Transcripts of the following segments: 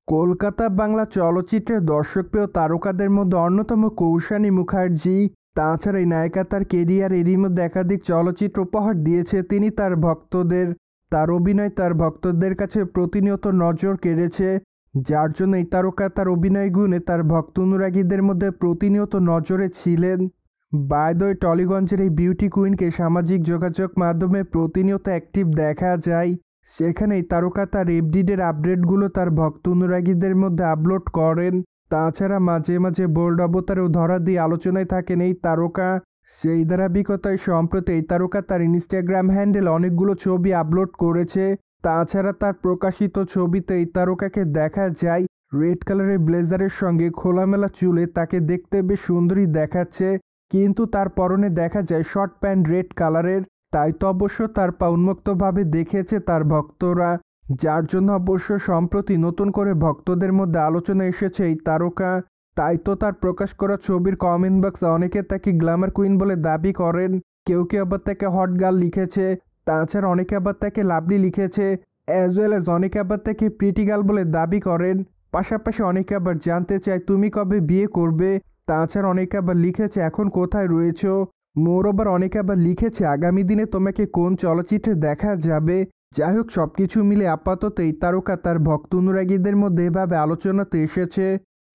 কলকাতা বাংলা চলচ্চিত্রের দর্শকপ্রিয় তারকাদের মধ্যে অন্যতম কৌশানী মুখার্জি। তাছাড়া এই নায়িকা তার কেরিয়ার এরই মধ্যে একাধিক চলচ্চিত্র উপহার দিয়েছে তিনি তার ভক্তদের। তার অভিনয় তার ভক্তদের কাছে প্রতিনিয়ত নজর কেড়েছে, যার জন্য এই তারকা তার অভিনয় গুণে তার ভক্ত অনুরাগীদের মধ্যে প্রতিনিয়ত নজরে ছিলেন। বাই দ্য ওয়ে, টলিগঞ্জের এই বিউটি কুইনকে সামাজিক যোগাযোগ মাধ্যমে প্রতিনিয়ত অ্যাক্টিভ দেখা যায়। সেখানে এই তারকা তার এফডিডের আপডেটগুলো তার ভক্ত অনুরাগীদের মধ্যে আপলোড করেন। তাছাড়া মাঝে মাঝে বোল্ড অবতারেও ধরা দিয়ে আলোচনায় থাকেন এই তারকা। সেই ধারাবাহিকতায় সম্প্রতি এই তারকা তার ইনস্টাগ্রাম হ্যান্ডেল অনেকগুলো ছবি আপলোড করেছে। তাছাড়া তার প্রকাশিত ছবিতে এই তারকাকে দেখা যায় রেড কালারের ব্লেজারের সঙ্গে খোলামেলা চুলে, তাকে দেখতে বেশ সুন্দরী দেখাচ্ছে। কিন্তু তার পরনে দেখা যায় শর্ট প্যান্ট রেড কালারের। তাই তো অবশ্য তার পা উন্মুক্তভাবে দেখেছে তার ভক্তরা, যার জন্য অবশ্য সম্প্রতি নতুন করে ভক্তদের মধ্যে আলোচনা এসেছে এই তারকা। তাই তো তার প্রকাশ করা ছবির কমেন্ট বক্সে অনেকে তাকে গ্ল্যামার কুইন বলে দাবি করেন। কেউ কেউ আবার তাকে হট গার্ল লিখেছে। তাছাড়া অনেকে আবার তাকে লাভলি লিখেছে, অ্যাজ ওয়েল অ্যাজ অনেকে আবার তাকে প্রিটি গার্ল বলে দাবি করেন। পাশাপাশি অনেকে আবার জানতে চায় তুমি কবে বিয়ে করবে। তাছাড়া অনেকে আবার লিখেছে এখন কোথায় রয়েছো। মোরওভার অনেকে আবার লিখেছে আগামী দিনে তোমাকে কোন চলচ্চিত্রে দেখা যাবে। যাই হোক, সবকিছু মিলে আপাতত এই তারকা তার ভক্ত অনুরাগীদের মধ্যে এভাবে আলোচনাতে এসেছে।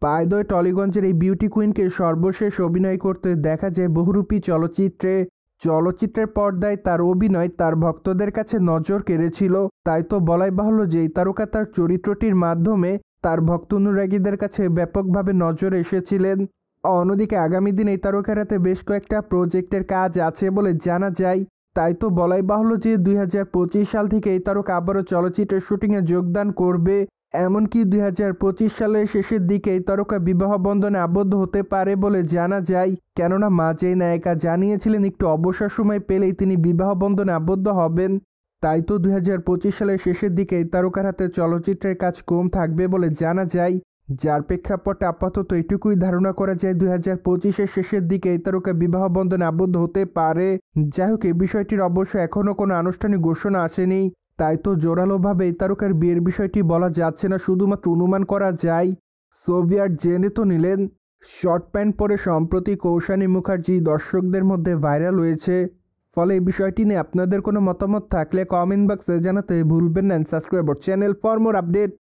বাই দ্য ওয়ে, টলিগঞ্জের এই বিউটি কুইনকে সর্বশেষ অভিনয় করতে দেখা যায় বহুরূপী চলচ্চিত্রে। চলচ্চিত্রের পর্দায় তার অভিনয় তার ভক্তদের কাছে নজর কেড়েছিল। তাই তো বলাই বাহুল্য যে এই তারকা তার চরিত্রটির মাধ্যমে তার ভক্ত অনুরাগীদের কাছে ব্যাপকভাবে নজরে এসেছিলেন। অন্যদিকে আগামী দিনে এই তারকার হাতে বেশ কয়েকটা প্রজেক্টের কাজ আছে বলে জানা যায়। তাই তো বলাই বাহুল্য যে 2025 সাল থেকে এই তারকা আবারও চলচ্চিত্রের শুটিংয়ে যোগদান করবে। এমনকি 2025 সালের শেষের দিকে এই তারকা বিবাহ বন্ধনে আবদ্ধ হতে পারে বলে জানা যায়। কেননা মাঝে এই নায়িকা জানিয়েছিলেন একটু অবসর সময় পেলেই তিনি বিবাহ বন্ধনে আবদ্ধ হবেন। তাই তো 2025 সালের শেষের দিকে এই তারকার হাতে চলচ্চিত্রের কাজ কম থাকবে বলে জানা যায়। যার প্রেক্ষাপটে আপাতত এটুকুই ধারণা করা যায় 2025-এর শেষের দিকে এই তারকা বিবাহ বন্ধনে আবদ্ধ হতে পারে। যাই হোক, এই বিষয়টির অবশ্য এখনও কোনো আনুষ্ঠানিক ঘোষণা আসেনি। তাই তো জোরালোভাবে এই তারকার বিয়ের বিষয়টি বলা যাচ্ছে না, শুধুমাত্র অনুমান করা যায়। সোভিয়েট জেনে তো নিলেন। শর্ট প্যান্ট পরে সম্প্রতি কৌশানী মুখার্জি দর্শকদের মধ্যে ভাইরাল হয়েছে। ফলে এই বিষয়টি নিয়ে আপনাদের কোনো মতামত থাকলে কমেন্ট বক্সে জানাতে ভুলবেন না। Subscribe channel for more update.